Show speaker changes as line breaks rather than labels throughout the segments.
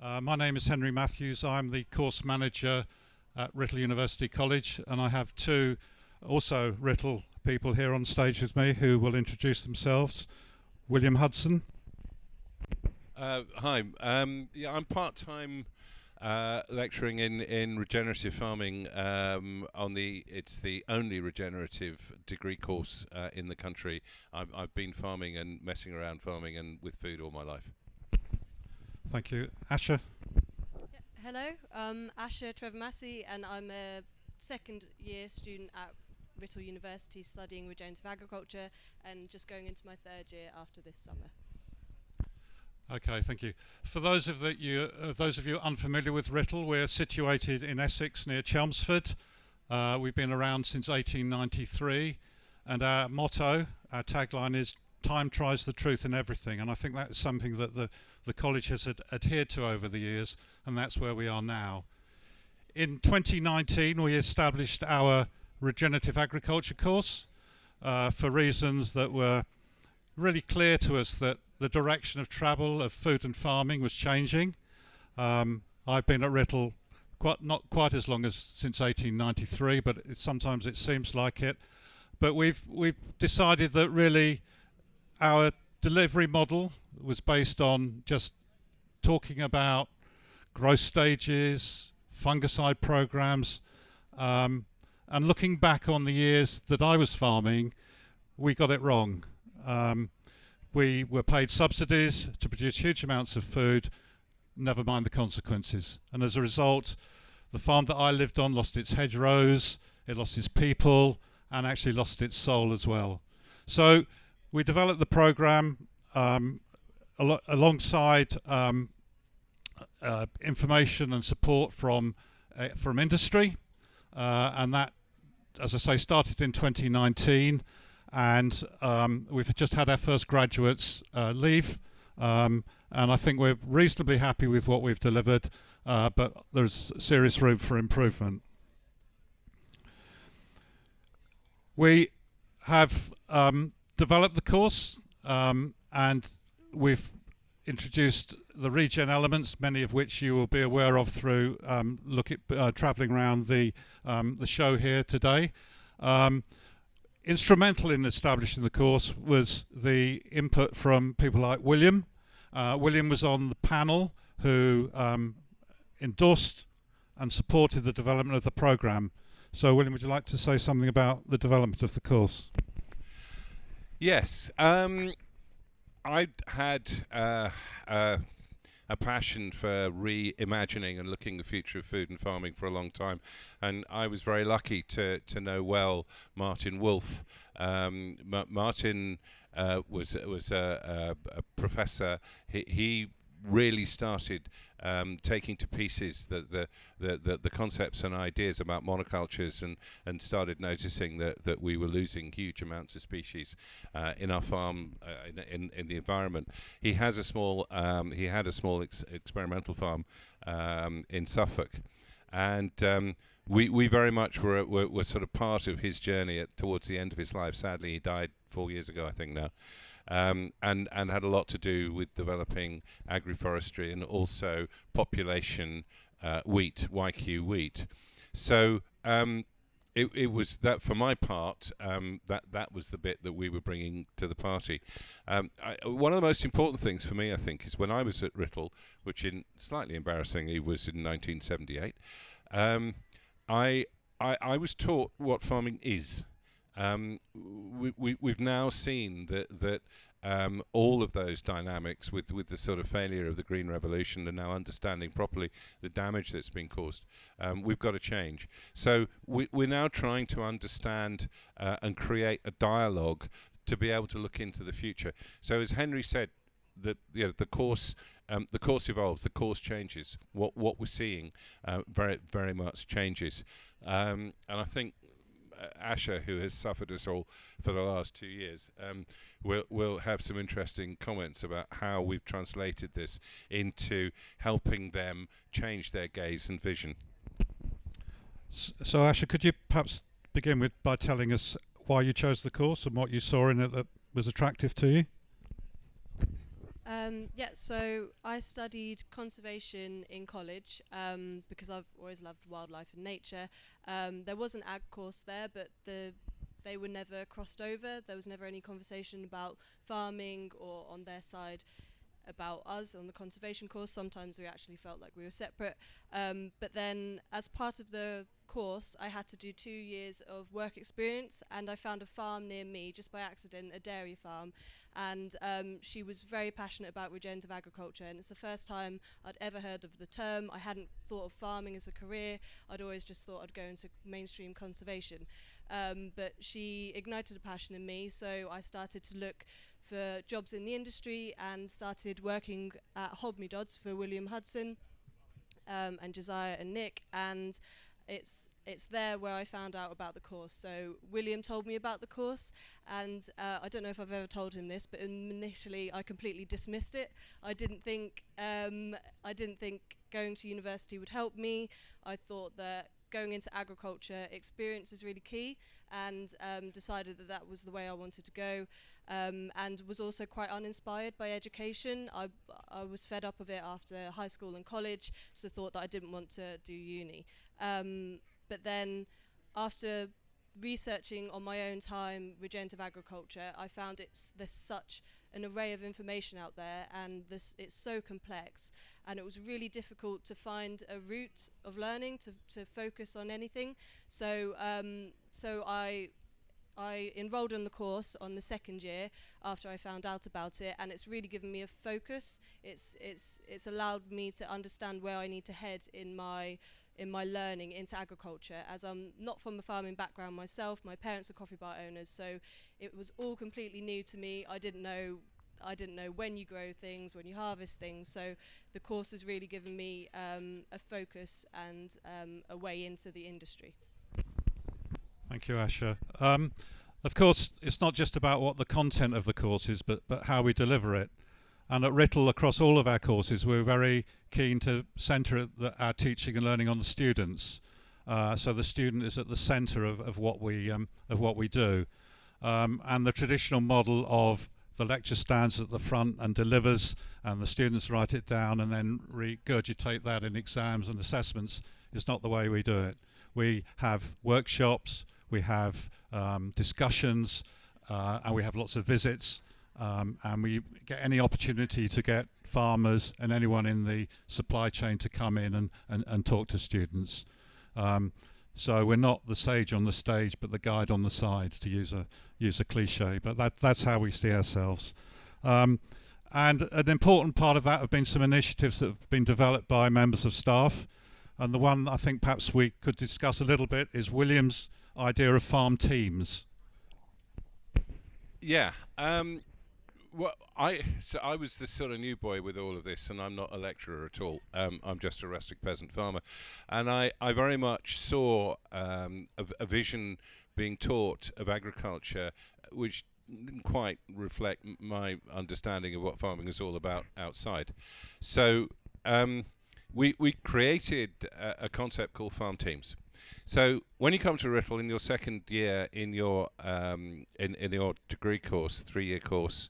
My name is Henry Matthews. I'm the course manager at Writtle University College, and I have two also Writtle people here on stage with me who will introduce themselves. William Hudson.
Hi. Yeah, I'm part-time lecturing in regenerative farming. It's the only regenerative degree course in the country. I've been farming and messing around farming and with food all my life.
Thank you. Ashia.
Hello, Ashia Trevor-Massey, and I'm a second year student at Writtle University studying regenerative agriculture and just going into my third year after this summer.
Okay, thank you. For those of you unfamiliar with Writtle, we're situated in Essex near Chelmsford. We've been around since 1893, and our motto, our tagline is "Time tries the truth in everything," and I think that is something that the college has adhered to over the years, and that's where we are now. In 2019, we established our regenerative agriculture course for reasons that were really clear to us that the direction of travel of food and farming was changing. I've been at Writtle not quite as long as since 1893, but sometimes it seems like it. But we've decided that really our delivery model was based on just talking about growth stages, fungicide programs, and looking back on the years that I was farming, we got it wrong. We were paid subsidies to produce huge amounts of food, never mind the consequences. And as a result, the farm that I lived on lost its hedgerows, it lost its people, and actually lost its soul as well. So we developed the program alongside information and support from industry, and that, as I say, started in 2019, and we've just had our first graduates leave, and I think we're reasonably happy with what we've delivered, but there's serious room for improvement. We have developed the course, and we've introduced the regen elements, many of which you will be aware of through travelling around the show here today. Instrumental in establishing the course was the input from people like William. William was on the panel who endorsed and supported the development of the programme. So William, would you like to say something about the development of the course?
Yes. I had a passion for reimagining and looking at the future of food and farming for a long time, and I was very lucky to know well Martin Wolf. Martin was a professor. He really started taking to pieces the concepts and ideas about monocultures, and started noticing that we were losing huge amounts of species in our farm, in the environment. He had a small experimental farm in Suffolk, and we very much were sort of part of his journey towards the end of his life. Sadly, he died 4 years ago, I think now. And had a lot to do with developing agroforestry and also population wheat, YQ wheat. So it was that, for my part, that was the bit that we were bringing to the party. One of the most important things for me, I think, is when I was at Writtle, which slightly embarrassingly was in 1978, I was taught what farming is. We've now seen that all of those dynamics with the sort of failure of the Green Revolution, and now understanding properly the damage that's been caused, we've got to change. So we're now trying to understand and create a dialogue to be able to look into the future. So as Henry said, that the course evolves, the course changes. What we're seeing very, very much changes, and I think Ashia, who has suffered us all for the last 2 years, will have some interesting comments about how we've translated this into helping them change their gaze and vision.
So Ashia, could you perhaps begin by telling us why you chose the course and what you saw in it that was attractive to you?
Yeah, so I studied conservation in college because I've always loved wildlife and nature. There was an ag course there, but they were never crossed over. There was never any conversation about farming or on their side about us on the conservation course. Sometimes we actually felt like we were separate. But then as part of the course, I had to do 2 years of work experience, and I found a farm near me just by accident, a dairy farm. And she was very passionate about regenerative agriculture, and it's the first time I'd ever heard of the term. I hadn't thought of farming as a career. I'd always just thought I'd go into mainstream conservation. But she ignited a passion in me, so I started to look for jobs in the industry and started working at Hob Me Dods for William Hudson and Josiah and Nick, and it's there where I found out about the course. So William told me about the course, and I don't know if I've ever told him this, but initially I completely dismissed it. I didn't think going to university would help me. I thought that going into agriculture experience is really key, and decided that that was the way I wanted to go, and was also quite uninspired by education. I was fed up of it after high school and college, so thought that I didn't want to do uni. But then after researching on my own time regenerative agriculture, I found there's such an array of information out there, and it's so complex, and it was really difficult to find a route of learning to focus on anything. So I enrolled in the course on the second year after I found out about it, and it's really given me a focus. It's allowed me to understand where I need to head in my learning into agriculture, as I'm not from a farming background myself. My parents are coffee bar owners, so it was all completely new to me. I didn't know when you grow things, when you harvest things, so the course has really given me a focus and a way into the industry.
Thank you, Ashia. Of course, it's not just about what the content of the course is, but how we deliver it. And at Rittle, across all of our courses, we're very keen to centre our teaching and learning on the students. So the student is at the centre of what we do. And the traditional model of the lecturer stands at the front and delivers, and the students write it down and then regurgitate that in exams and assessments is not the way we do it. We have workshops, we have discussions, and we have lots of visits. And we get any opportunity to get farmers and anyone in the supply chain to come in and talk to students. So we're not the sage on the stage, but the guide on the side, to use a cliche. But that's how we see ourselves. And an important part of that have been some initiatives that have been developed by members of staff. And the one I think perhaps we could discuss a little bit is William's idea of farm teams.
Yeah. Well, I was the sort of new boy with all of this, and I'm not a lecturer at all. I'm just a rustic peasant farmer, and I very much saw a vision being taught of agriculture, which didn't quite reflect my understanding of what farming is all about outside. So we created a concept called farm teams. So when you come to Rittle in your second year in your degree course, 3-year course,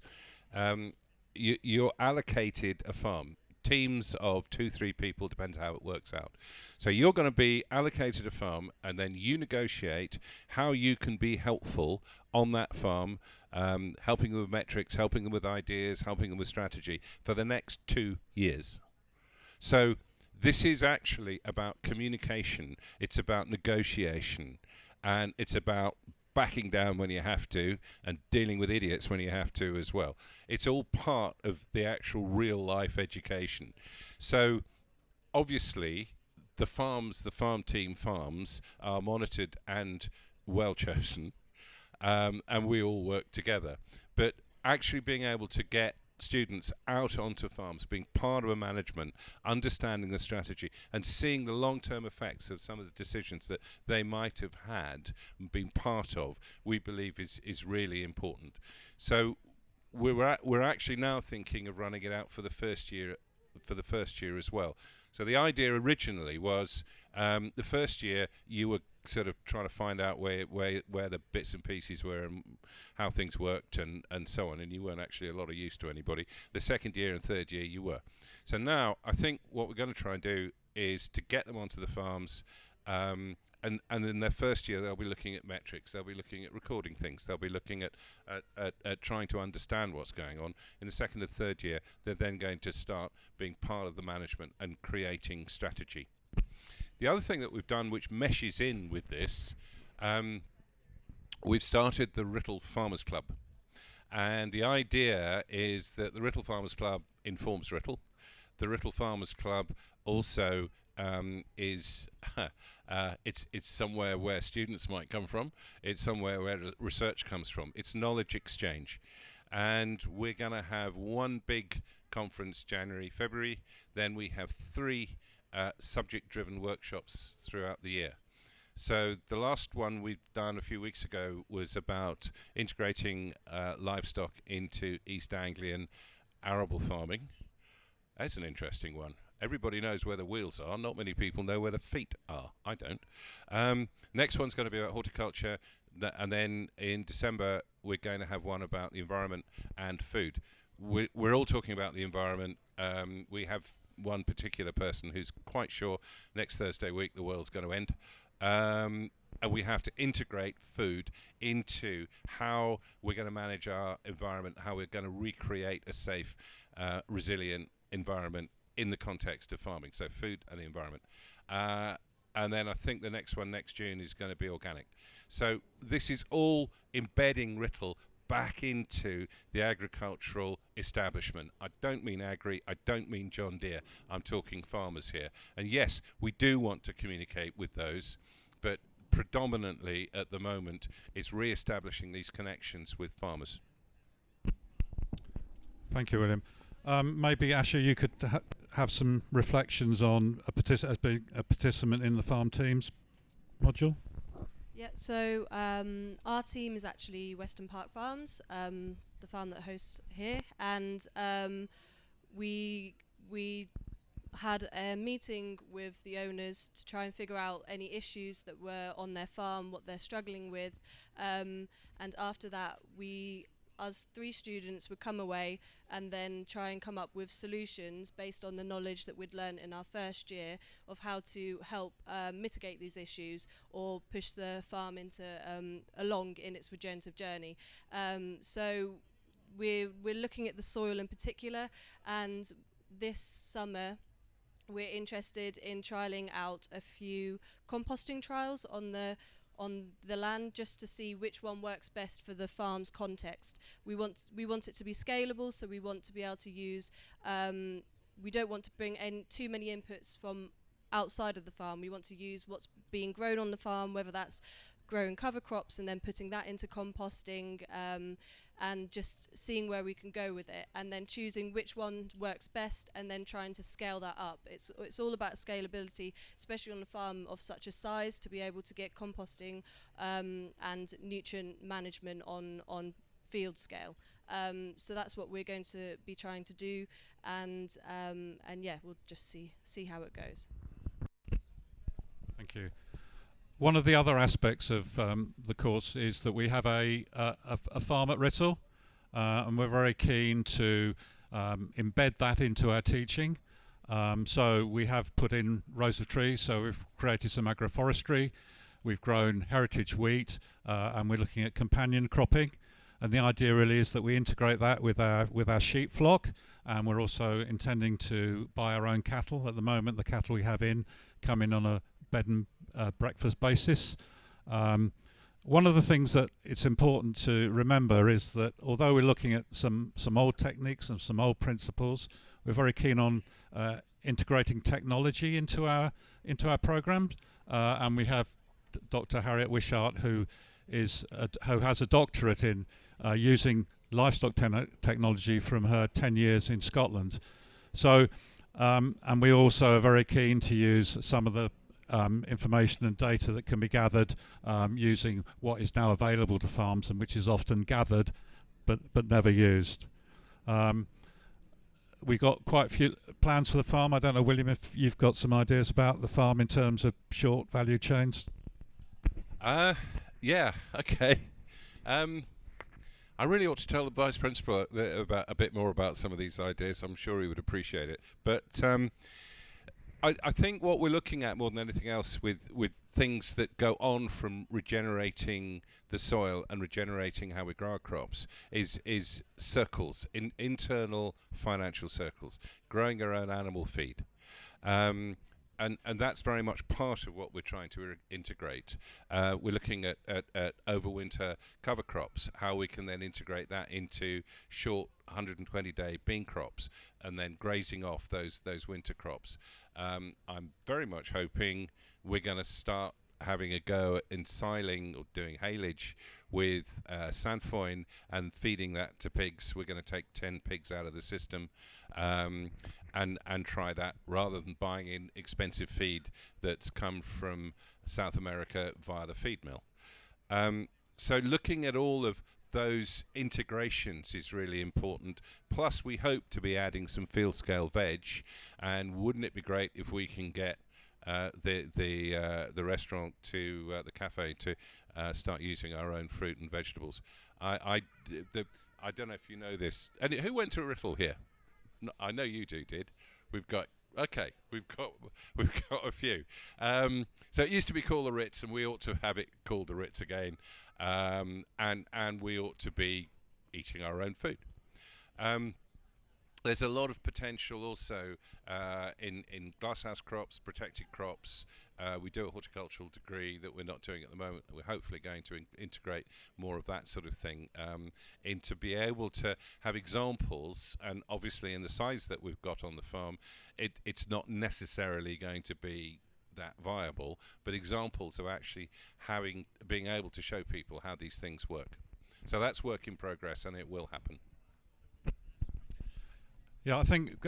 you're allocated a farm. Teams of 2-3 people, depends how it works out. So you're going to be allocated a farm, and then you negotiate how you can be helpful on that farm, helping them with metrics, helping them with ideas, helping them with strategy for the next 2 years. So this is actually about communication, it's about negotiation, and it's about backing down when you have to and dealing with idiots when you have to as well. It's all part of the actual real life education. So obviously the farm team farms are monitored and well chosen, and we all work together. But actually being able to get students out onto farms, being part of a management, understanding the strategy and seeing the long-term effects of some of the decisions that they might have had and been part of, we believe is really important. So we're actually now thinking of running it out for the first year as well. So the idea originally was the first year you were sort of trying to find out where the bits and pieces were and how things worked and so on, and you weren't actually a lot of use to anybody. The second year and third year you were. So now I think what we're going to try and do is to get them onto the farms, and in their first year they'll be looking at metrics, they'll be looking at recording things, they'll be looking at trying to understand what's going on. In the second and third year they're then going to start being part of the management and creating strategy. The other thing that we've done, which meshes in with this, we've started the Writtle Farmers Club. And the idea is that the Writtle Farmers Club informs Writtle. The Writtle Farmers Club also is it's somewhere where students might come from. It's somewhere where research comes from. It's knowledge exchange. And we're going to have one big conference January, February. Then we have 3 subject-driven workshops throughout the year. So the last one we've done a few weeks ago was about integrating livestock into East Anglian arable farming. That's an interesting one. Everybody knows where the wheels are. Not many people know where the feet are. I don't. Next one's going to be about horticulture, and then in December we're going to have one about the environment and food. We're all talking about the environment. We have one particular person who's quite sure next Thursday week the world's going to end, and we have to integrate food into how we're going to manage our environment, how we're going to recreate a safe, resilient environment in the context of farming. So food and the environment, and then I think the next one next June is going to be organic. So this is all embedding Writtle back into the agricultural establishment. I don't mean agri, I don't mean John Deere, I'm talking farmers here. And yes, we do want to communicate with those, but predominantly at the moment it's re-establishing these connections with farmers.
Thank you, William. Maybe Ashia, you could have some reflections on as being a participant in the farm teams module.
Yeah, so our team is actually Western Park Farms, the farm that hosts here, and we had a meeting with the owners to try and figure out any issues that were on their farm, what they're struggling with, and after that us 3 students would come away and then try and come up with solutions based on the knowledge that we'd learned in our first year of how to help mitigate these issues or push the farm into along in its regenerative journey. So we're looking at the soil in particular, and this summer we're interested in trialling out a few composting trials on the land, just to see which one works best for the farm's context. We want it to be scalable, so we want to be able to use, we don't want to bring in too many inputs from outside of the farm. We want to use what's being grown on the farm, whether that's growing cover crops and then putting that into composting, and just seeing where we can go with it, and then choosing which one works best and then trying to scale that up. It's all about scalability, especially on a farm of such a size, to be able to get composting and nutrient management on field scale. So that's what we're going to be trying to do, and yeah, we'll just see how it goes.
Thank you. One of the other aspects of the course is that we have a farm at Writtle, and we're very keen to embed that into our teaching. So we have put in rows of trees, so we've created some agroforestry, we've grown heritage wheat, and we're looking at companion cropping. And the idea really is that we integrate that with our sheep flock, and we're also intending to buy our own cattle. At the moment, the cattle we have in come in on a bed and breakfast basis. One of the things that it's important to remember is that although we're looking at some old techniques and some old principles, we're very keen on integrating technology into our programs, and we have Dr. Harriet Wishart, who has a doctorate in using livestock technology from her 10 years in Scotland. So, and we also are very keen to use some of the information and data that can be gathered using what is now available to farms and which is often gathered but never used. We got quite a few plans for the farm. I don't know, William, if you've got some ideas about the farm in terms of short value chains.
Yeah. Okay. Um, I really ought to tell the vice principal about a bit more about some of these ideas. I'm sure he would appreciate it. But I think what we're looking at more than anything else with things that go on from regenerating the soil and regenerating how we grow our crops is circles, internal financial circles, growing our own animal feed. And that's very much part of what we're trying to integrate. We're looking at overwinter cover crops, how we can then integrate that into short 120-day bean crops, and then grazing off those winter crops. I'm very much hoping we're going to start having a go in siling or doing haylage with sandfoin and feeding that to pigs. We're going to take 10 pigs out of the system and try that rather than buying in expensive feed that's come from South America via the feed mill. So looking at all of those integrations is really important. Plus, we hope to be adding some field scale veg, and wouldn't it be great if we can get the restaurant to the cafe to start using our own fruit and vegetables. I don't know if you know this. And who went to Rittle here? No, I know you did. We've got a few. So it used to be called the Ritz, and we ought to have it called the Ritz again. And we ought to be eating our own food. There's a lot of potential also in glasshouse crops, protected crops. We do a horticultural degree that we're not doing at the moment. We're hopefully going to integrate more of that sort of thing in to be able to have examples. And obviously in the size that we've got on the farm, it's not necessarily going to be that viable, but examples of actually being able to show people how these things work. So that's work in progress, and it will happen.
Yeah, I think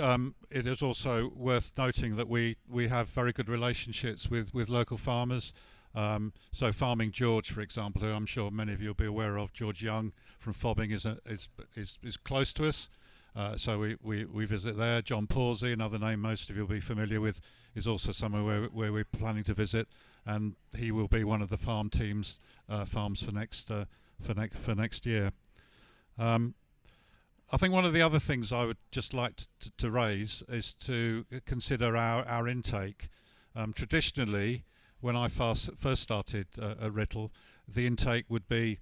it is also worth noting that we have very good relationships with local farmers. So Farming George, for example, who I'm sure many of you will be aware of, George Young from Fobbing is close to us. So we visit there. John Pawsey, another name most of you will be familiar with, is also somewhere where we're planning to visit, and he will be one of the farm team's farms for next year. I think one of the other things I would just like to raise is to consider our intake. Traditionally, when I first started at Rittle, the intake would be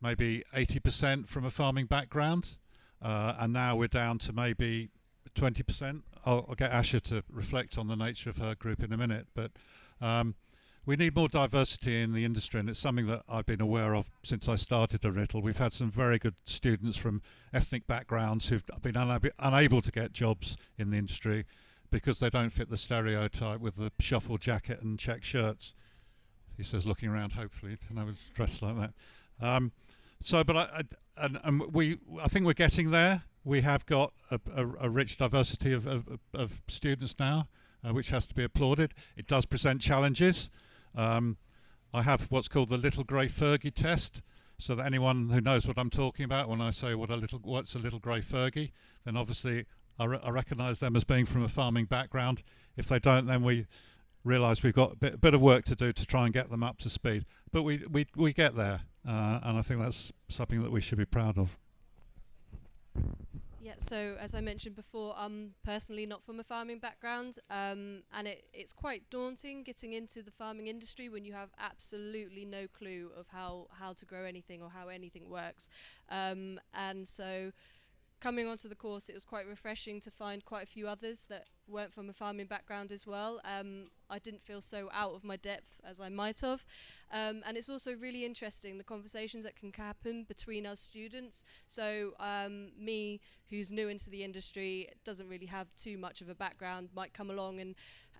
maybe 80% from a farming background, and now we're down to maybe 20%. I'll get Ashia to reflect on the nature of her group in a minute, but we need more diversity in the industry, and it's something that I've been aware of since I started at Rittle. We've had some very good students from ethnic backgrounds who've been unable to get jobs in the industry because they don't fit the stereotype with the shuffle jacket and check shirts. He says, looking around hopefully, and I was dressed like that. I think we're getting there. We have got a rich diversity of students now, which has to be applauded. It does present challenges. I have what's called the Little Grey Fergie test, so that anyone who knows what I'm talking about when I say what's a little grey Fergie, then obviously I recognise them as being from a farming background. If they don't, then we realise we've got a bit of work to do to try and get them up to speed. But we get there, and I think that's something that we should be proud of.
Yeah, so as I mentioned before, I'm personally not from a farming background, and it's quite daunting getting into the farming industry when you have absolutely no clue of how to grow anything or how anything works. And so coming onto the course, it was quite refreshing to find quite a few others that weren't from a farming background as well. I didn't feel so out of my depth as I might have. And it's also really interesting, the conversations that can happen between us students. So me, who's new into the industry, doesn't really have too much of a background, might come along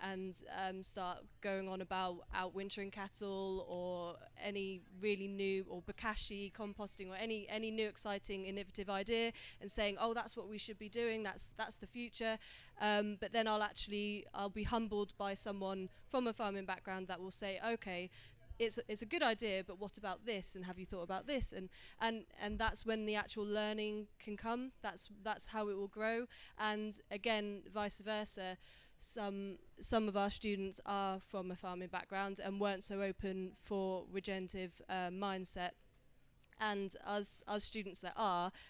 and start going on about outwintering cattle or any really new, or bokashi, composting, or any new exciting innovative idea, and saying, oh, that's what we should be doing, that's the future. But then I'll be humbled by someone from a farming background that will say, okay, it's a good idea, but what about this, and have you thought about this? And that's when the actual learning can come. That's how it will grow. And again, vice versa, some of our students are from a farming background and weren't so open for regenerative mindset. And us students that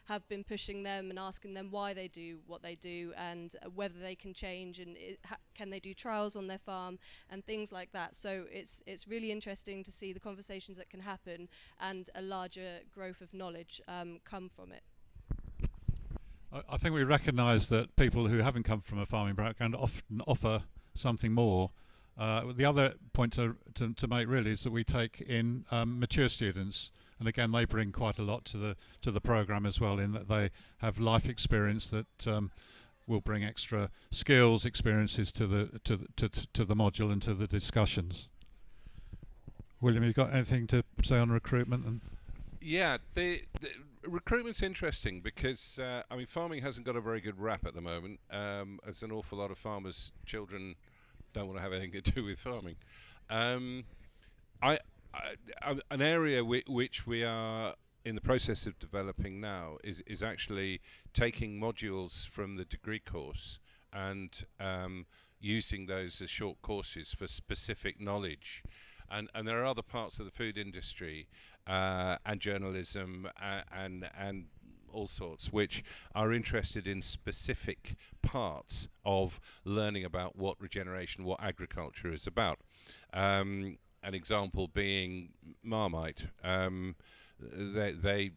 have been pushing them and asking them why they do what they do, and whether they can change, and can they do trials on their farm and things like that. So it's really interesting to see the conversations that can happen and a larger growth of knowledge come from it.
I think we recognise that people who haven't come from a farming background often offer something more. The other point to make really is that we take in mature students, and again they bring quite a lot to the programme as well, in that they have life experience that will bring extra skills, experiences to the module and to the discussions. William, you got anything to say on recruitment? And
yeah, the recruitment's interesting because I mean, farming hasn't got a very good rap at the moment. As an awful lot of farmers' children don't want to have anything to do with farming. An area which we are in the process of developing now is actually taking modules from the degree course and using those as short courses for specific knowledge. And there are other parts of the food industry and journalism and all sorts which are interested in specific parts of learning about what regeneration, what agriculture is about. An example being Marmite. They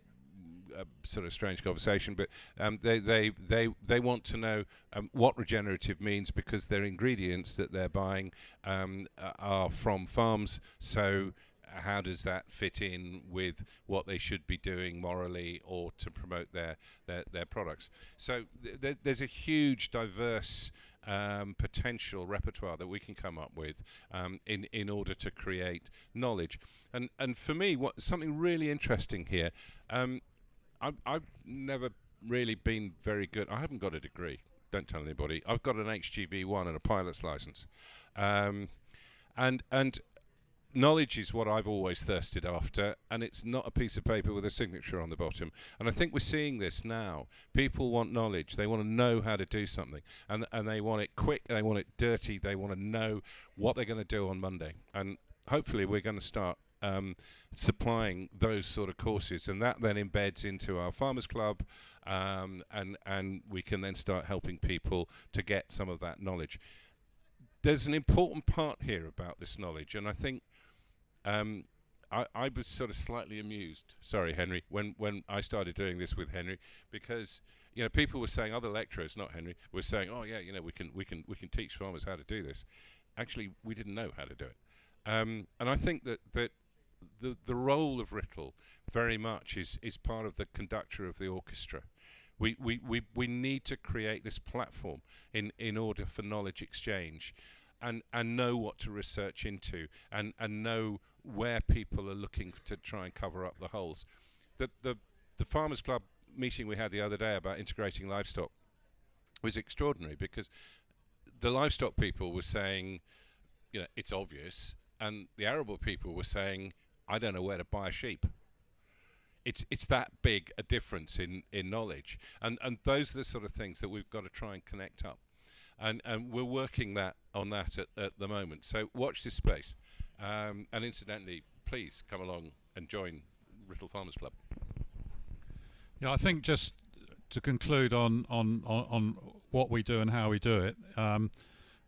sort of strange conversation, but they want to know what regenerative means, because their ingredients that they're buying are from farms. So how does that fit in with what they should be doing morally or to promote their products? So there's a huge diverse potential repertoire that we can come up with in order to create knowledge. And for me, something really interesting here, I've never really been very good. I haven't got a degree, don't tell anybody. I've got an HGV1 and a pilot's license. And knowledge is what I've always thirsted after, and it's not a piece of paper with a signature on the bottom. And I think we're seeing this now. People want knowledge. They want to know how to do something, and they want it quick, they want it dirty, they want to know what they're going to do on Monday. And hopefully we're going to start supplying those sort of courses, and that then embeds into our Farmers Club, and we can then start helping people to get some of that knowledge. There's an important part here about this knowledge, and I think I was sort of slightly amused, sorry Henry, when I started doing this with Henry, because people were saying, other lecturers, not Henry, were saying, oh yeah, we can teach farmers how to do this. Actually, we didn't know how to do it, and I think that the role of RITL very much is part of the conductor of the orchestra. We need to create this platform in order for knowledge exchange, and know what to research into, and know where people are looking to try and cover up the holes. The Farmers Club meeting we had the other day about integrating livestock was extraordinary, because the livestock people were saying, it's obvious, and the arable people were saying, I don't know where to buy a sheep. It's that big a difference in knowledge, and those are the sort of things that we've got to try and connect up, and we're working on that at the moment. So watch this space, and incidentally, please come along and join RITL Farmers Club.
Yeah, I think just to conclude on what we do and how we do it.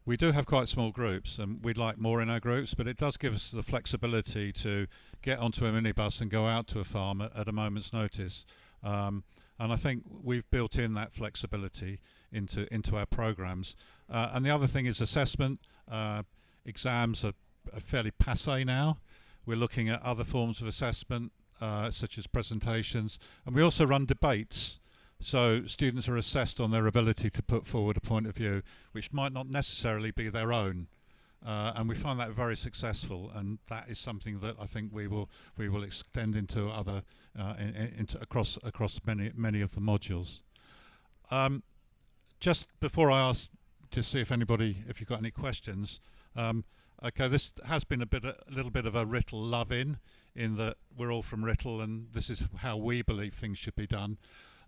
We do have quite small groups, and we'd like more in our groups, but it does give us the flexibility to get onto a minibus and go out to a farm at a moment's notice. And I think we've built in that flexibility into our programs. And the other thing is assessment. Exams are fairly passé now. We're looking at other forms of assessment, such as presentations, and we also run debates. So students are assessed on their ability to put forward a point of view which might not necessarily be their own, and we find that very successful, and that is something that I think we will extend into other across many of the modules. Just before I ask to see if you've got any questions, okay, this has been a little bit of a RITL love-in that we're all from RITL and this is how we believe things should be done.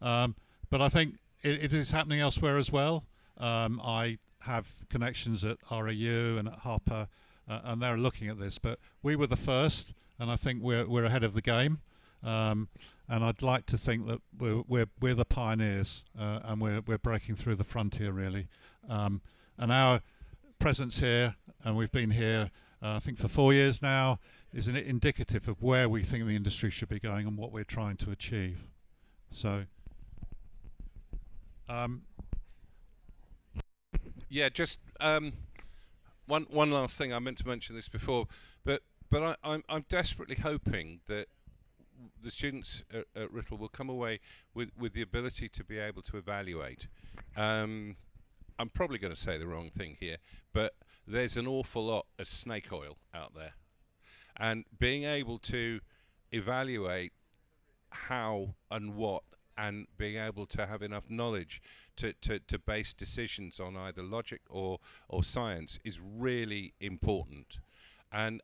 But I think it is happening elsewhere as well. I have connections at RAU and at Harper, and they're looking at this. But we were the first, and I think we're ahead of the game. And I'd like to think that we're the pioneers, and we're breaking through the frontier really. And our presence here, and we've been here I think for 4 years now, is indicative of where we think the industry should be going and what we're trying to achieve. So
yeah, just one last thing. I meant to mention this before, but I'm desperately hoping that the students at Riddle will come away with the ability to be able to evaluate. I'm probably going to say the wrong thing here, but there's an awful lot of snake oil out there, and being able to evaluate how and what, and being able to have enough knowledge to base decisions on either logic or science is really important. And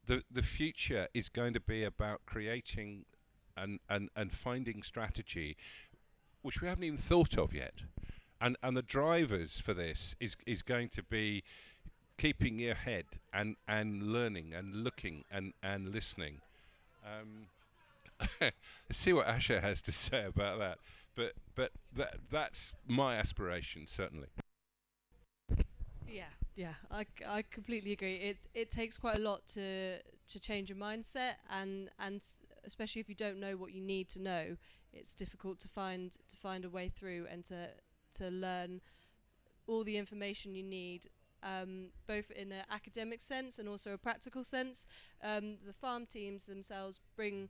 the future is going to be about creating and finding strategy which we haven't even thought of yet. And the drivers for this is going to be keeping your head and learning and looking and listening. Let's see what Ashia has to say about that. But that's my aspiration, certainly.
Yeah, I completely agree. It takes quite a lot to change your mindset, and especially if you don't know what you need to know, it's difficult to find a way through and to learn all the information you need, both in an academic sense and also a practical sense. The farm teams themselves bring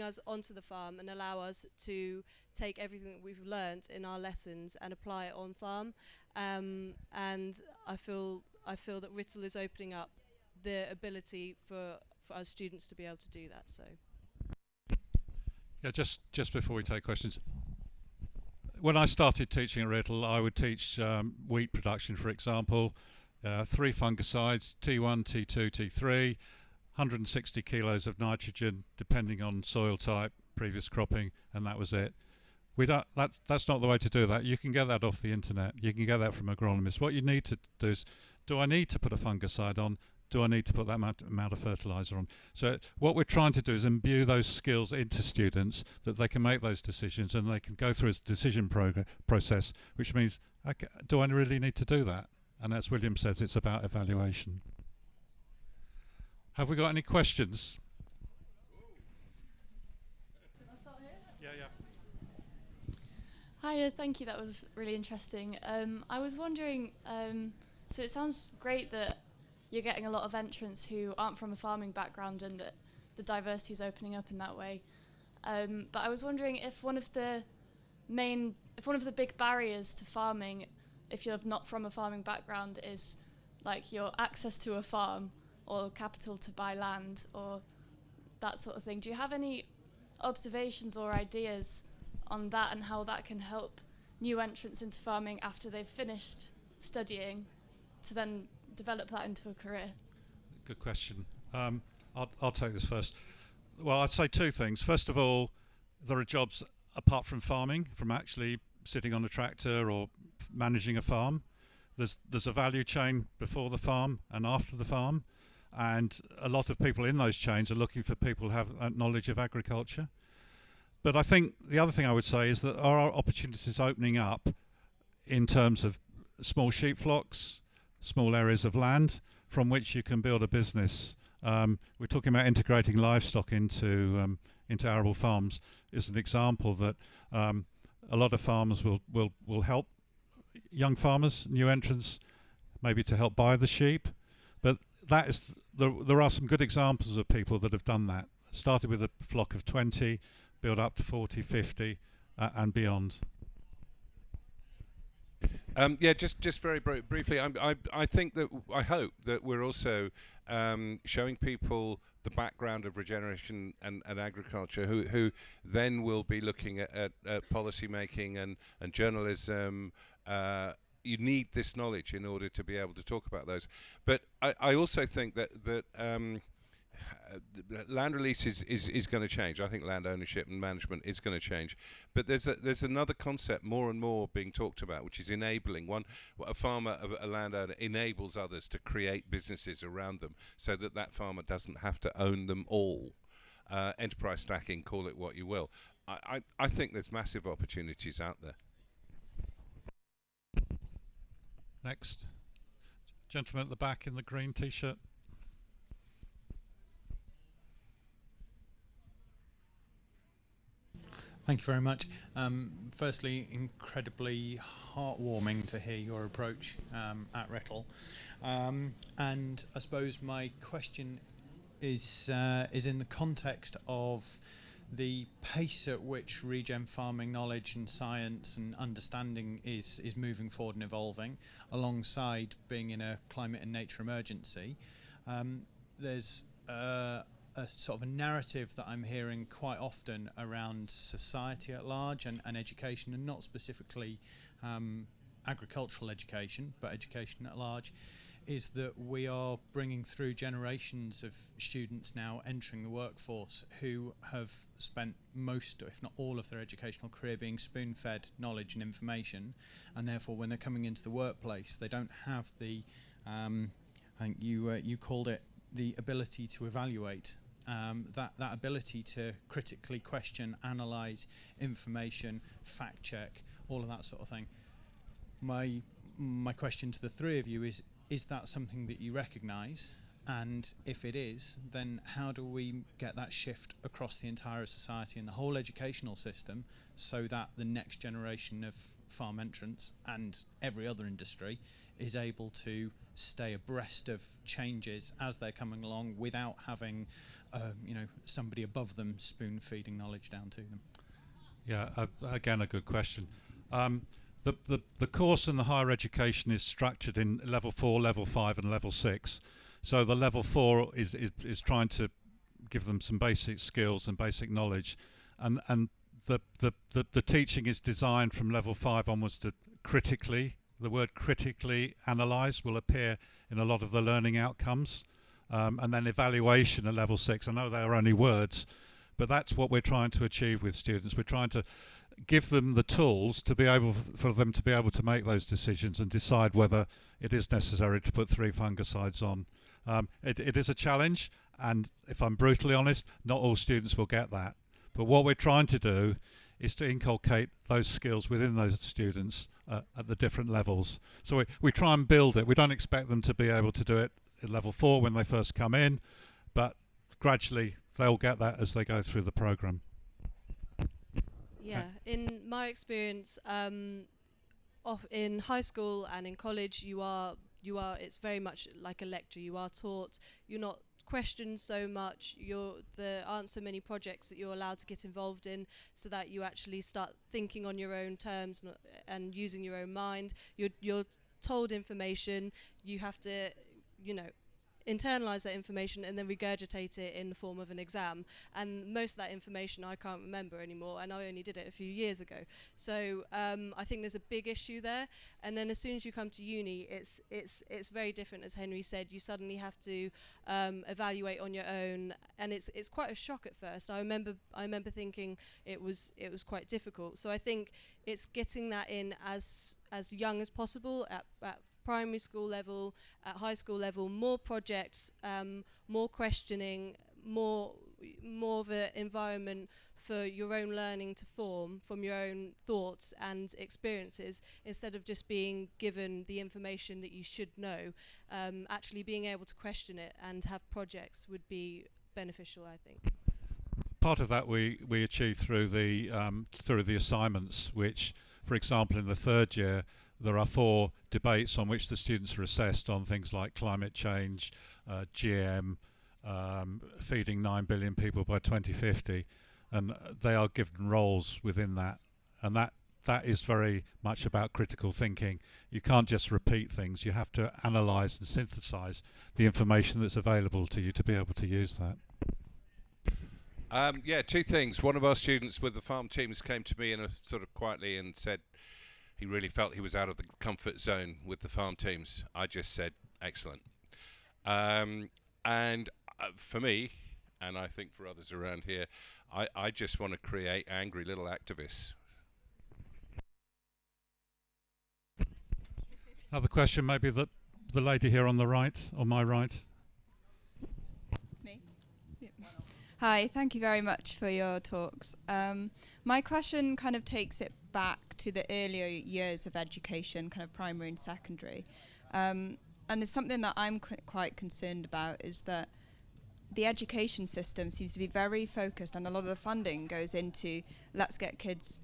us onto the farm and allow us to take everything that we've learnt in our lessons and apply it on farm. And I feel that Riddle is opening up the ability for us students to be able to do that. So
yeah, just before we take questions, when I started teaching at Riddle, I would teach wheat production, for example, 3 fungicides, T1, T2, T3, 160 kilos of nitrogen, depending on soil type, previous cropping, and that was it. That's not the way to do that. You can get that off the internet. You can get that from agronomists. What you need to do is, do I need to put a fungicide on? Do I need to put that amount of fertilizer on? So what we're trying to do is imbue those skills into students that they can make those decisions, and they can go through a decision process, which means, okay, do I really need to do that? And as William says, it's about evaluation. Have we got any questions?
Can I start here?
Yeah.
Hi, thank you. That was really interesting. I was wondering, so it sounds great that you're getting a lot of entrants who aren't from a farming background and that the diversity is opening up in that way. But I was wondering if one of the big barriers to farming, if you're not from a farming background, is like your access to a farm or capital to buy land or that sort of thing. Do you have any observations or ideas on that and how that can help new entrants into farming after they've finished studying to then develop that into a career?
Good question. I'll take this first. Well, I'd say 2 things. First of all, there are jobs apart from farming, from actually sitting on a tractor or managing a farm. There's a value chain before the farm and after the farm, and a lot of people in those chains are looking for people who have knowledge of agriculture. But I think the other thing I would say is that there are opportunities opening up in terms of small sheep flocks, small areas of land from which you can build a business. We're talking about integrating livestock into arable farms is an example that a lot of farmers will help young farmers, new entrants, maybe to help buy the sheep. But that is there are some good examples of people that have done that. Started with a flock of 20, built up to 40, 50, and beyond.
Yeah, just very briefly. I think that I hope that we're also showing people the background of regeneration and agriculture, who then will be looking at policy making and journalism. You need this knowledge in order to be able to talk about those. But I also think that land release is going to change. I think land ownership and management is going to change. But there's another concept more and more being talked about, which is enabling. A farmer, a landowner, enables others to create businesses around them, so that farmer doesn't have to own them all. Enterprise stacking, call it what you will. I think there's massive opportunities out there.
Next. Gentleman at the back in the green t-shirt.
Thank you very much. Firstly, incredibly heartwarming to hear your approach at Rettle. And I suppose my question is in the context of the pace at which regen farming knowledge and science and understanding is moving forward and evolving, alongside being in a climate and nature emergency. There's a sort of a narrative that I'm hearing quite often around society at large and education, and not specifically agricultural education, but education at large, is that we are bringing through generations of students now entering the workforce who have spent most, if not all, of their educational career being spoon-fed knowledge and information, and therefore when they're coming into the workplace they don't have the, I think you called it, the ability to evaluate, that ability to critically question, analyse information, fact check, all of that sort of thing. My question to the three of you is that something that you recognise? And if it is, then how do we get that shift across the entire society and the whole educational system, so that the next generation of farm entrants and every other industry is able to stay abreast of changes as they're coming along, without having somebody above them spoon feeding knowledge down to them?
Yeah, again, a good question. The course in the higher education is structured in level 4, level 5 and level 6. So the level 4 is trying to give them some basic skills and basic knowledge, and the teaching is designed from level 5 onwards to critically. The word critically analyse will appear in a lot of the learning outcomes, and then evaluation at level 6. I know they are only words, but that's what we're trying to achieve with students. We're trying to give them the tools to be able for them to be able to make those decisions and decide whether it is necessary to put 3 fungicides on. It is a challenge, and if I'm brutally honest, not all students will get that. But what we're trying to do is to inculcate those skills within those students at the different levels. So we try and build it. We don't expect them to be able to do it at level 4 when they first come in, but gradually they'll get that as they go through the program.
Yeah, in my experience, in high school and in college, you are. It's very much like a lecture. You are taught. You're not questioned so much. There aren't so many projects that you're allowed to get involved in, so that you actually start thinking on your own terms and using your own mind. You're told information. You have to, internalize that information and then regurgitate it in the form of an exam, and most of that information I can't remember anymore, and I only did it a few years ago. So I think there's a big issue there. And then as soon as you come to uni, it's very different. As Henry said, you suddenly have to evaluate on your own, and it's quite a shock at first. I remember thinking it was quite difficult. So I think it's getting that in as young as possible at primary school level, at high school level, more projects, more questioning, more of an environment for your own learning to form from your own thoughts and experiences, instead of just being given the information that you should know. Actually being able to question it and have projects would be beneficial, I think.
Part of that we achieve through the assignments, which, for example, in the third year, there are 4 debates on which the students are assessed on things like climate change, GM, feeding 9 billion people by 2050, and they are given roles within that. And that is very much about critical thinking. You can't just repeat things. You have to analyse and synthesise the information that's available to you to be able to use that.
2 things. One of our students with the farm teams came to me and sort of quietly and said, he really felt he was out of the comfort zone with the farm teams. I just said, excellent. And for me, and I think for others around here, I just want to create angry little activists.
Another question, maybe the lady here on the right, on my right.
Me? Yep. Hi, thank you very much for your talks. My question kind of takes it back to the earlier years of education, kind of primary and secondary. And it's something that I'm quite concerned about, is that the education system seems to be very focused, and a lot of the funding goes into let's get kids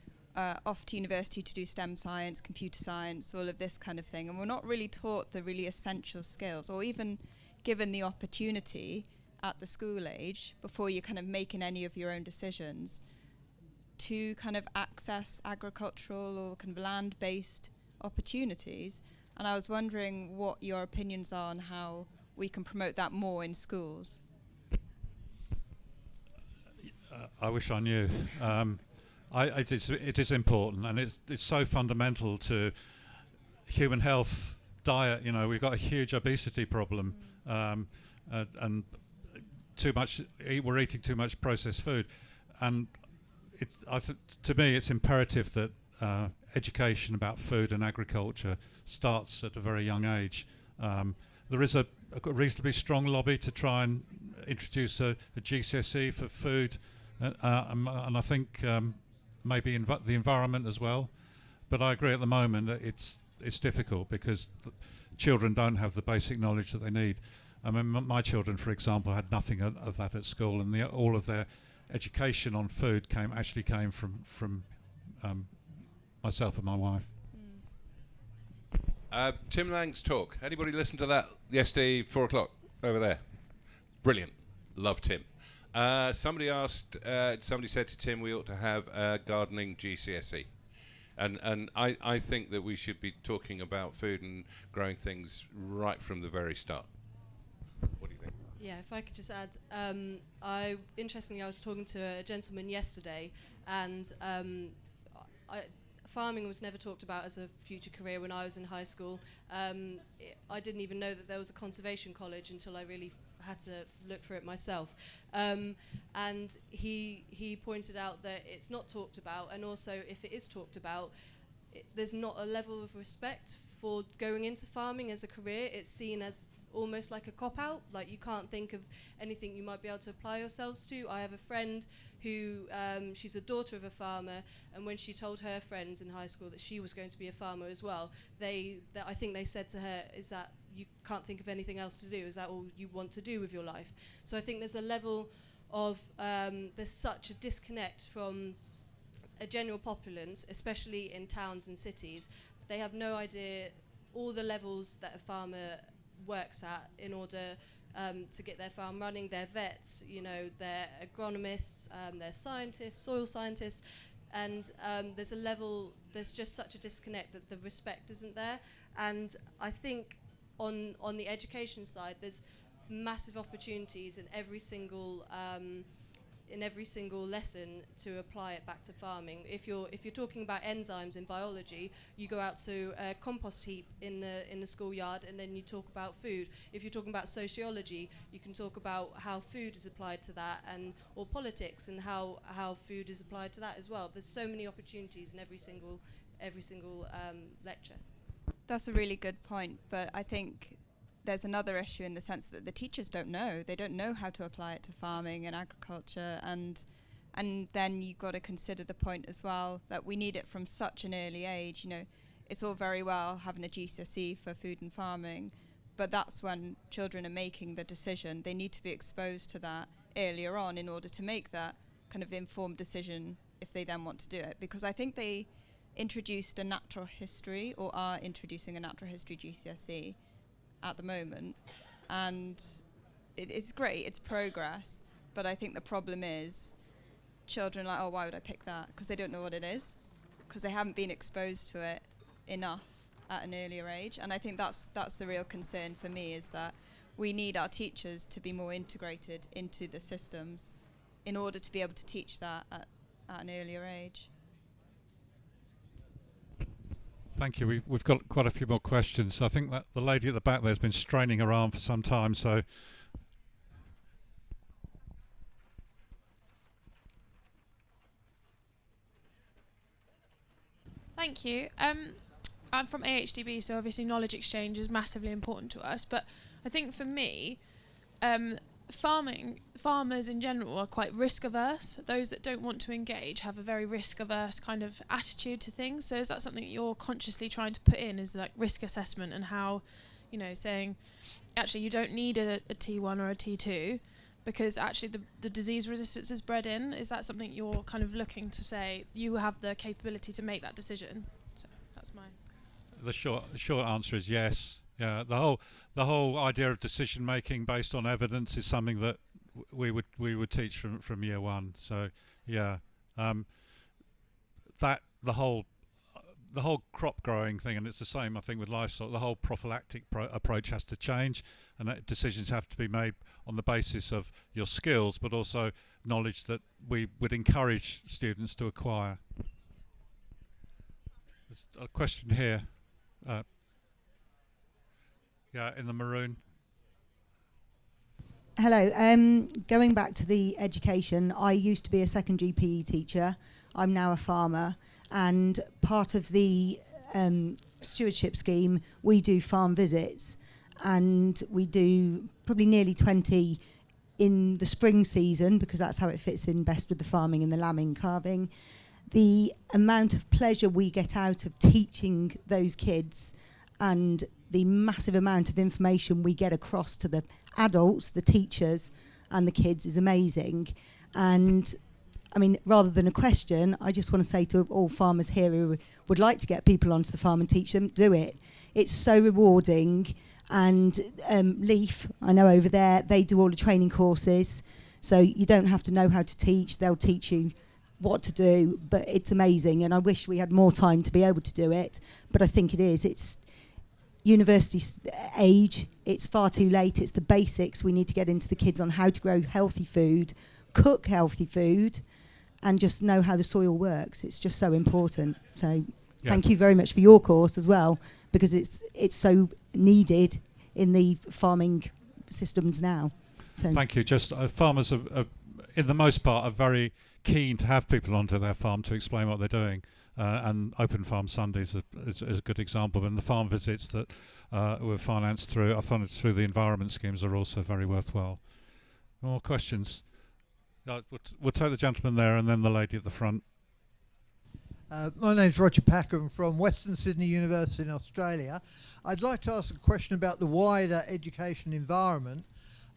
off to university to do STEM science, computer science, all of this kind of thing. And we're not really taught the really essential skills, or even given the opportunity at the school age, before you're kind of making any of your own decisions, to kind of access agricultural or kind of land-based opportunities. And I was wondering what your opinions are on how we can promote that more in schools.
I wish I knew. It is important, and it's so fundamental to human health. Diet, we've got a huge obesity problem, and we're eating too much processed food, and to me it's imperative that education about food and agriculture starts at a very young age. There is a reasonably strong lobby to try and introduce a GCSE for food, and I think maybe the environment as well. But I agree, at the moment that it's difficult because children don't have the basic knowledge that they need. I mean, my children, for example, had nothing of that at school, and all of their education on food came from myself and my wife.
Tim Lang's talk. Anybody listen to that yesterday, 4 o'clock, over there? Brilliant. Love Tim. Somebody said to Tim we ought to have a gardening GCSE. And I think that we should be talking about food and growing things right from the very start. What do you think?
Yeah, if I could just add, interestingly, I was talking to a gentleman yesterday, and farming was never talked about as a future career when I was in high school. I didn't even know that there was a conservation college until I really had to look for it myself. And he pointed out that it's not talked about, and also if it is talked about, there's not a level of respect for going into farming as a career. It's seen as almost like a cop-out, like you can't think of anything you might be able to apply yourselves to. I have a friend who, she's a daughter of a farmer, and when she told her friends in high school that she was going to be a farmer as well, I think they said to her, is that you can't think of anything else to do? Is that all you want to do with your life? So I think there's a level of, there's such a disconnect from a general populace, especially in towns and cities. They have no idea all the levels that a farmer works at in order to get their farm running. They're vets, they're agronomists, they're scientists, soil scientists, and there's just such a disconnect that the respect isn't there. And I think on the education side, there's massive opportunities in every single lesson to apply it back to farming. If you're talking about enzymes in biology, you go out to a compost heap in the schoolyard, and then you talk about food. If you're talking about sociology, you can talk about how food is applied to that, or politics and how food is applied to that as well. There's so many opportunities in every single lecture.
That's a really good point, but I think there's another issue in the sense that the teachers don't know. They don't know how to apply it to farming and agriculture, and then you've got to consider the point as well that we need it from such an early age. It's all very well having a GCSE for food and farming, but that's when children are making the decision. They need to be exposed to that earlier on in order to make that kind of informed decision if they then want to do it. Because I think they introduced a natural history, or are introducing a natural history GCSE at the moment, and it's great, it's progress, but I think the problem is children are like, oh, why would I pick that? Because they don't know what it is, because they haven't been exposed to it enough at an earlier age. And I think that's the real concern for me, is that we need our teachers to be more integrated into the systems in order to be able to teach that at an earlier age.
Thank you. We've got quite a few more questions. I think that the lady at the back there has been straining her arm for some time. So,
Thank you. I'm from AHDB, so obviously knowledge exchange is massively important to us. But I think for me, farmers in general are quite risk averse. Those that don't want to engage have a very risk averse kind of attitude to things. So is that something that you're consciously trying to put in, is like risk assessment and how, saying actually you don't need a T1 or a T2 because actually the disease resistance is bred in? Is that something you're kind of looking to say you have the capability to make that decision? So that's my...
The short answer is yes. Yeah, the whole idea of decision making based on evidence is something that we would teach from year one. So yeah, that the whole crop growing thing, and it's the same I think with livestock. The whole prophylactic approach has to change, and that decisions have to be made on the basis of your skills, but also knowledge that we would encourage students to acquire. There's a question here. Yeah, in the maroon.
Hello. Going back to the education, I used to be a secondary PE teacher. I'm now a farmer, and part of the stewardship scheme, we do farm visits, and we do probably nearly 20 in the spring season because that's how it fits in best with the farming and the lambing calving. The amount of pleasure we get out of teaching those kids and the massive amount of information we get across to the adults, the teachers, and the kids is amazing. And I mean, rather than a question, I just want to say to all farmers here who would like to get people onto the farm and teach them, do it. It's so rewarding. And Leaf, I know over there, they do all the training courses. So you don't have to know how to teach. They'll teach you what to do, but it's amazing. And I wish we had more time to be able to do it. But I think it is. It's university age. It's far too late. It's the basics. We need to get into the kids on how to grow healthy food, cook healthy food, and just know how the soil works. It's just so important. So thank you very much for your course as well, because it's so needed in the farming systems now. So
Thank you. Just farmers are, in the most part, are very keen to have people onto their farm to explain what they're doing. And Open Farm Sundays is a good example. And the farm visits that were financed through the environment schemes are also very worthwhile. More questions? We'll take the gentleman there and then the lady at the front.
My name's Roger Packer. I'm from Western Sydney University in Australia. I'd like to ask a question about the wider education environment.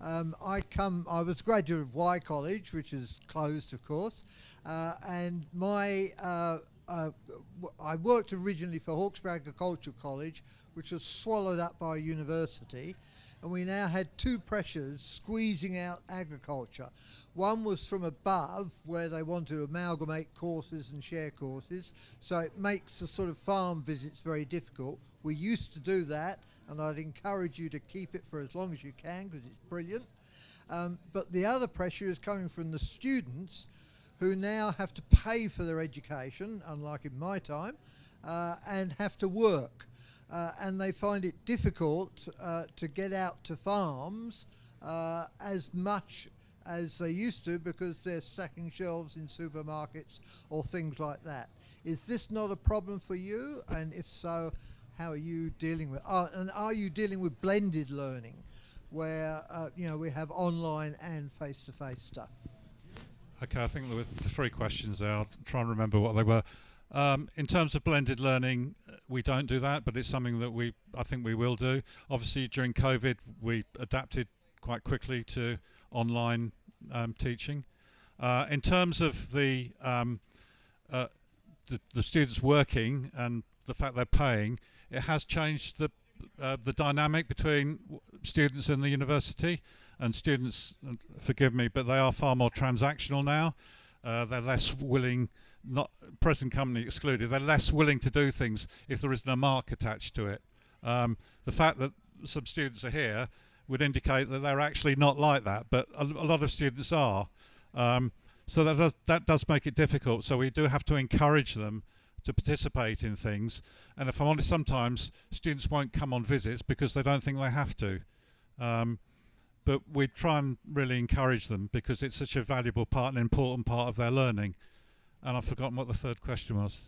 I was a graduate of Y College, which is closed, of course, and I worked originally for Hawkesbury Agricultural College, which was swallowed up by a university, and we now had two pressures squeezing out agriculture. One was from above, where they want to amalgamate courses and share courses, so it makes the sort of farm visits very difficult. We used to do that, and I'd encourage you to keep it for as long as you can, because it's brilliant. But the other pressure is coming from the students, who now have to pay for their education, unlike in my time, and have to work. And they find it difficult to get out to farms as much as they used to, because they're stacking shelves in supermarkets or things like that. Is this not a problem for you? And if so, how are you dealing with and are you dealing with blended learning, where we have online and face-to-face stuff?
Okay, I think there were three questions there. I'll try and remember what they were. In terms of blended learning, we don't do that, but it's something that I think we will do. Obviously, during COVID, we adapted quite quickly to online teaching. In terms of the students working and the fact they're paying, it has changed the dynamic between students in the university. And students, forgive me, but they are far more transactional now. They're less willing, not present company excluded, they're less willing to do things if there isn't a mark attached to it. The fact that some students are here would indicate that they're actually not like that, but a lot of students are. So that does make it difficult. So we do have to encourage them to participate in things. And if I'm honest, sometimes students won't come on visits because they don't think they have to. But we try and really encourage them because it's such a valuable part, an important part of their learning. And I've forgotten what the third question was.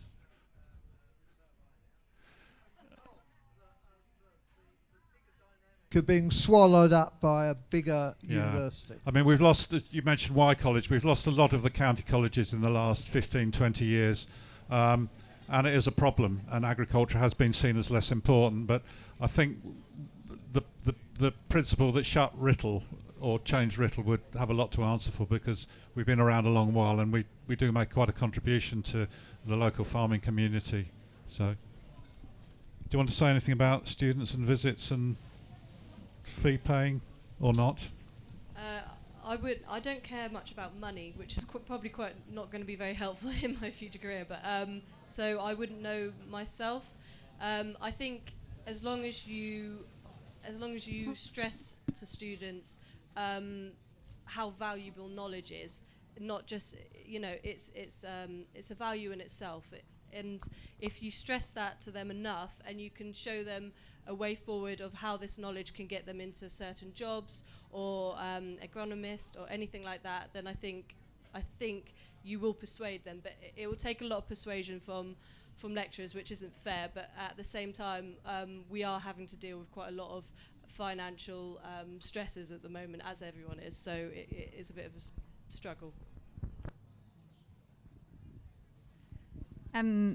being swallowed up by a bigger
Yeah.
university.
I mean, we've lost, you mentioned Y College, we've lost a lot of the county colleges in the last 15, 20 years. And it is a problem, and agriculture has been seen as less important. But I think the principle that shut Writtle or changed Writtle would have a lot to answer for, because we've been around a long while and we do make quite a contribution to the local farming community. So, do you want to say anything about students and visits and fee paying or not?
I don't care much about money, which is probably quite not going to be very helpful in my future career. But so I wouldn't know myself. I think as long as you stress to students how valuable knowledge is, not just it's a value in itself. And if you stress that to them enough, and you can show them a way forward of how this knowledge can get them into certain jobs, or agronomist or anything like that, then I think you will persuade them. But it will take a lot of persuasion from lecturers, which isn't fair. But at the same time, we are having to deal with quite a lot of financial stresses at the moment, as everyone is. So it is a bit of a struggle.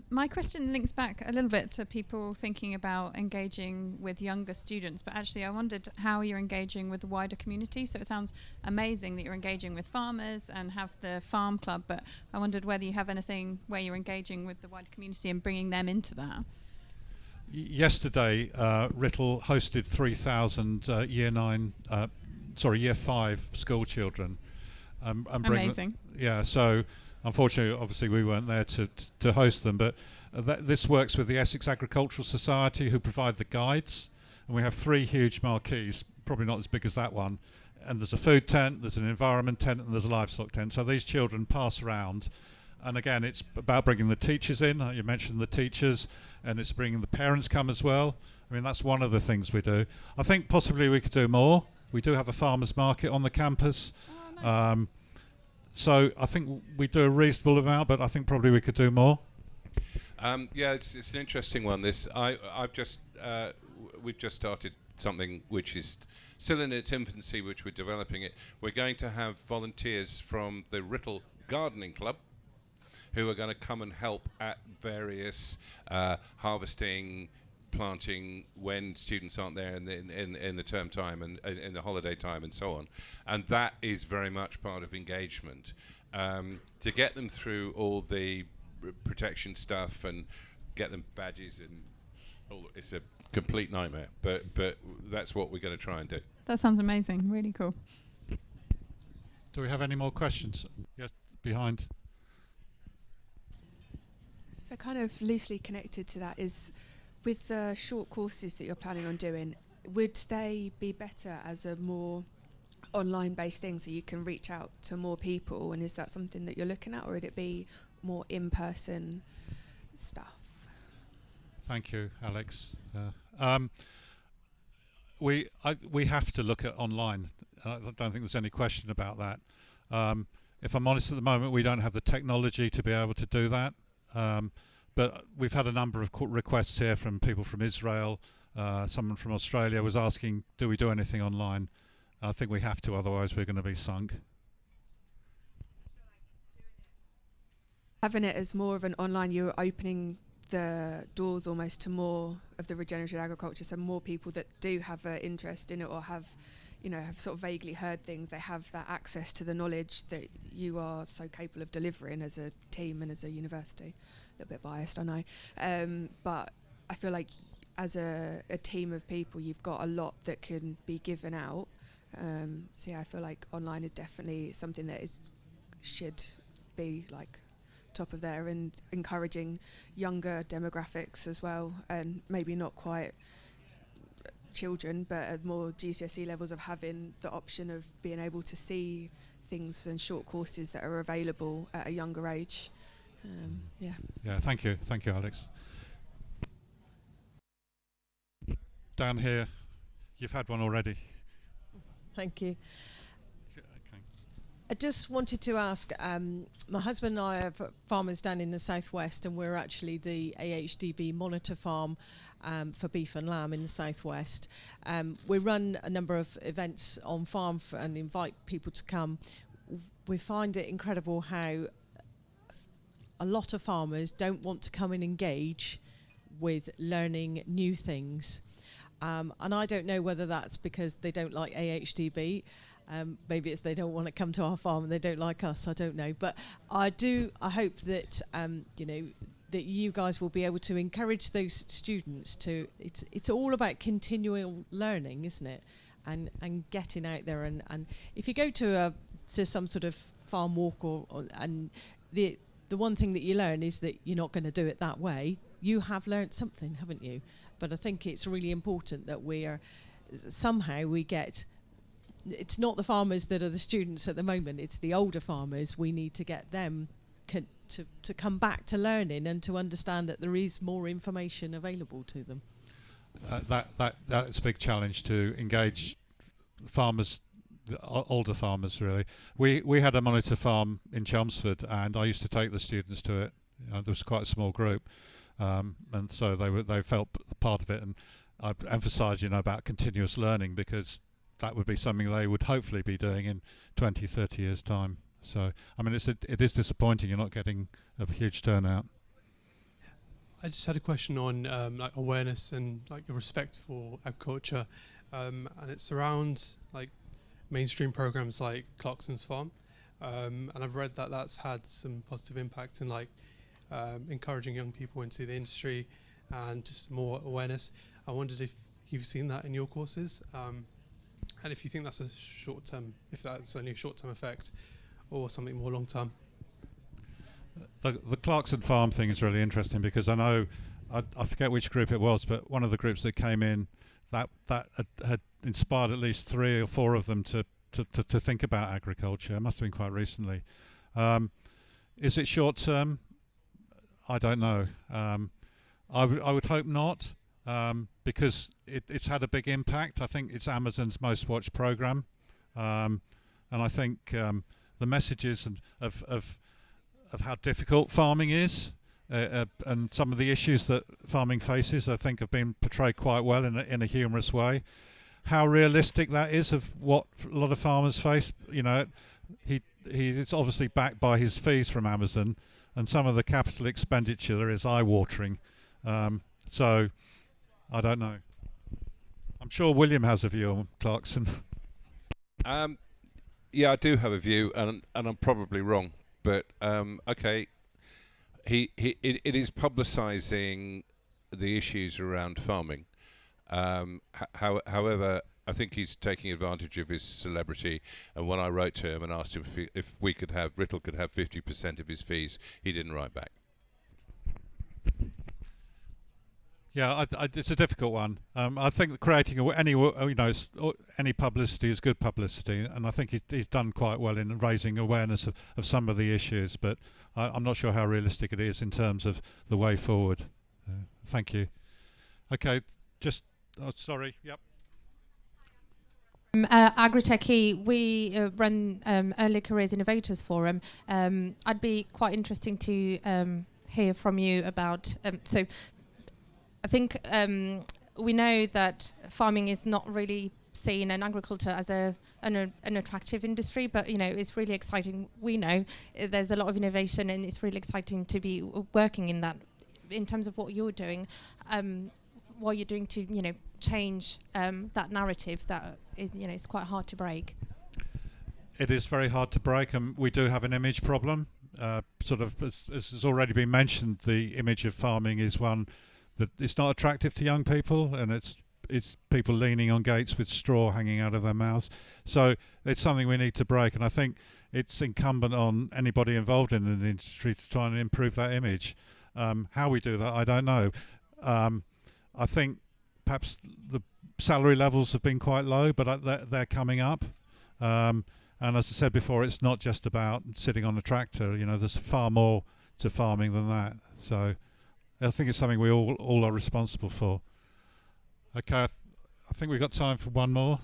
My question links back a little bit to people thinking about engaging with younger students, but actually I wondered how you're engaging with the wider community. So it sounds amazing that you're engaging with farmers and have the farm club, but I wondered whether you have anything where you're engaging with the wider community and bringing them into that.
Yesterday, Writtle hosted 3,000 year 5 school children.
Amazing.
Yeah, so unfortunately, obviously, we weren't there to host them, but this works with the Essex Agricultural Society, who provide the guides, and we have 3 huge marquees, probably not as big as that one, and there's a food tent, there's an environment tent, and there's a livestock tent. So these children pass around, and again, it's about bringing the teachers in. You mentioned the teachers, and it's bringing the parents come as well. I mean, that's one of the things we do. I think possibly we could do more. We do have a farmers market on the campus.
Oh, nice.
So I think we do a reasonable amount, but I think probably we could do more.
Yeah, it's an interesting one. We've just started something which is still in its infancy, which we're developing it. We're going to have volunteers from the Writtle Gardening Club, who are going to come and help at various harvesting, planting when students aren't there in the term time and in the holiday time and so on. And that is very much part of engagement. To get them through all the protection stuff and get them badges and all, it's a complete nightmare. But that's what we're going to try and do.
That sounds amazing, really cool.
Do we have any more questions? Yes, behind.
So kind of loosely connected to that is, with the short courses that you're planning on doing, would they be better as a more online-based thing so you can reach out to more people? And is that something that you're looking at, or would it be more in-person stuff?
Thank you, Alex. We have to look at online. I don't think there's any question about that. If I'm honest, at the moment, we don't have the technology to be able to do that. But we've had a number of requests here from people from Israel. Someone from Australia was asking, do we do anything online? I think we have to, otherwise we're going to be sunk.
Having it as more of an online, you're opening the doors almost to more of the regenerative agriculture, so more people that do have an interest in it or have sort of vaguely heard things, they have that access to the knowledge that you are so capable of delivering as a team and as a university. A little bit biased, I know, but I feel like as a team of people, you've got a lot that can be given out. So yeah, I feel like online is definitely something that should be like top of there, and encouraging younger demographics as well, and maybe not quite children, but at more GCSE levels, of having the option of being able to see things and short courses that are available at a younger age.
Yeah, thank you, Alex. Down here, you've had one already.
Thank you.
Okay.
I just wanted to ask, my husband and I are farmers down in the southwest, and we're actually the AHDB monitor farm for beef and lamb in the southwest. We run a number of events on farm and invite people to come. We find it incredible how a lot of farmers don't want to come and engage with learning new things. And I don't know whether that's because they don't like AHDB. Maybe it's they don't want to come to our farm and they don't like us. I don't know. But I hope that, that you guys will be able to encourage those students to, it's all about continual learning, isn't it? And getting out there. And if you go to some sort of farm walk and the one thing that you learn is that you're not going to do it that way. You have learned something, haven't you? But I think it's really important that we get, it's not the farmers that are the students at the moment, it's the older farmers. We need to get them to come back to learning and to understand that there is more information available to them.
That's a big challenge, to engage farmers, the older farmers really. We had a monitor farm in Chelmsford, and I used to take the students to it. There was quite a small group. And so they felt part of it, and I emphasised, about continuous learning, because that would be something they would hopefully be doing in 20, 30 years' time. So, I mean, it is disappointing you're not getting a huge turnout.
I just had a question on like awareness and like respect for agriculture, and it's around like mainstream programs like Clarkson's Farm, and I've read that that's had some positive impact in like encouraging young people into the industry and just more awareness. I wondered if you've seen that in your courses, and if you think that's if that's only a short-term effect or something more long-term.
The Clarkson Farm thing is really interesting, because I know, I forget which group it was, but one of the groups that came in that had inspired at least 3 or 4 of them to think about agriculture. It must have been quite recently. Is it short-term? I don't know. I would hope not, because it's had a big impact. I think it's Amazon's most watched program, and I think the messages of how difficult farming is, and some of the issues that farming faces, I think, have been portrayed quite well in a humorous way. How realistic that is of what a lot of farmers face, it's obviously backed by his fees from Amazon, and some of the capital expenditure is eye-watering. So, I don't know. I'm sure William has a view on Clarkson.
Yeah, I do have a view, and I'm probably wrong. But okay, it is publicising the issues around farming. However, I think he's taking advantage of his celebrity. And when I wrote to him and asked him if Rittle could have 50% of his fees, he didn't write back.
Yeah, it's a difficult one. I think creating any publicity is good publicity, and I think he's done quite well in raising awareness of some of the issues. But I'm not sure how realistic it is in terms of the way forward. Thank you. Okay, sorry. Yep.
Agritechie, we run Early Careers Innovators Forum. I'd be quite interesting to hear from you about. So, I think we know that farming is not really seen in agriculture as an attractive industry, but it's really exciting. We know there's a lot of innovation, and it's really exciting to be working in that. In terms of what you're doing, what you're doing to change that narrative that is it's quite hard to break.
It is very hard to break, and we do have an image problem. Sort of as has already been mentioned, the image of farming is one that it's not attractive to young people, and it's people leaning on gates with straw hanging out of their mouths. So it's something we need to break, and I think it's incumbent on anybody involved in the industry to try and improve that image. How we do that, I don't know. I think perhaps the salary levels have been quite low, but they're coming up. And as I said before, it's not just about sitting on a tractor. There's far more to farming than that. So I think it's something we all are responsible for. Okay, I think we've got time for one more.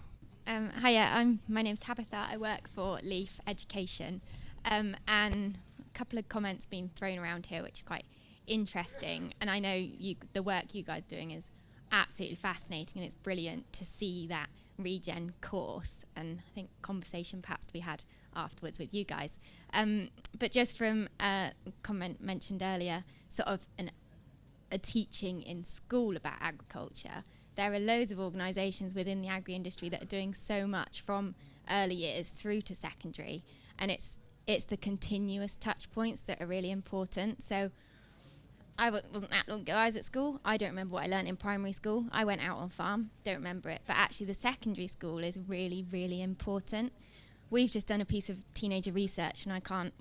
Hiya, my name's Tabitha. I work for Leaf Education, and a couple of comments being thrown around here, which is quite interesting. And I know the work you guys are doing is absolutely fascinating, and it's brilliant to see that regen course. And I think conversation perhaps to be had afterwards with you guys. But just from a comment mentioned earlier, sort of a teaching in school about agriculture. There are loads of organisations within the agri-industry that are doing so much from early years through to secondary, and it's the continuous touch points that are really important. So I wasn't that long ago I was at school. I don't remember what I learnt in primary school. I went out on farm, don't remember it. But actually the secondary school is really, really important. We've just done a piece of teenager research, and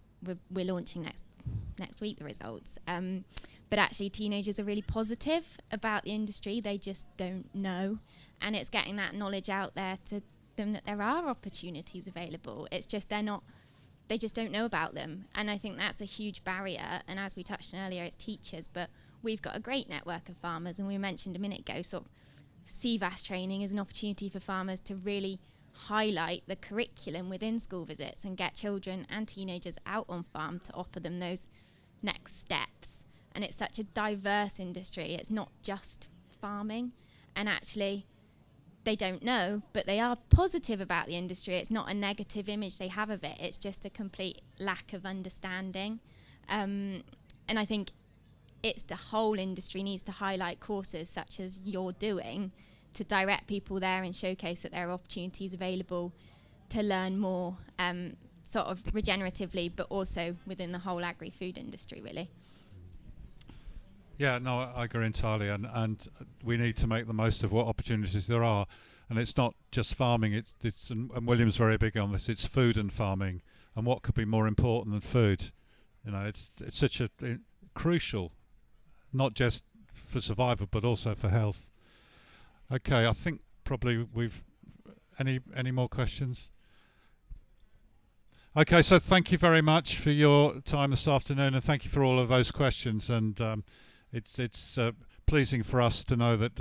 we're launching next week the results. But actually teenagers are really positive about the industry. They just don't know. And it's getting that knowledge out there to them that there are opportunities available. It's just they just don't know about them. And I think that's a huge barrier. And as we touched on earlier, it's teachers, but we've got a great network of farmers. And we mentioned a minute ago, sort of CVAS training is an opportunity for farmers to really highlight the curriculum within school visits and get children and teenagers out on farm to offer them those next steps. And it's such a diverse industry. It's not just farming. And actually, they don't know, but they are positive about the industry. It's not a negative image they have of it. It's just a complete lack of understanding. And I think it's the whole industry needs to highlight courses such as you're doing to direct people there and showcase that there are opportunities available to learn more sort of regeneratively, but also within the whole agri-food industry, really.
Yeah, no, I agree entirely, and we need to make the most of what opportunities there are. And it's not just farming, it's and William's very big on this, it's food and farming, and what could be more important than food? You know, it's such a crucial, not just for survival, but also for health. Okay, I think probably we've, any more questions? Okay, so thank you very much for your time this afternoon, and thank you for all of those questions. And it's pleasing for us to know that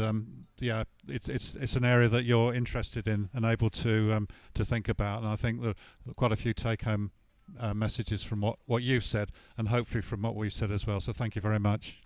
it's an area that you're interested in and able to think about. And I think that quite a few take-home messages from what you've said, and hopefully from what we've said as well. So thank you very much.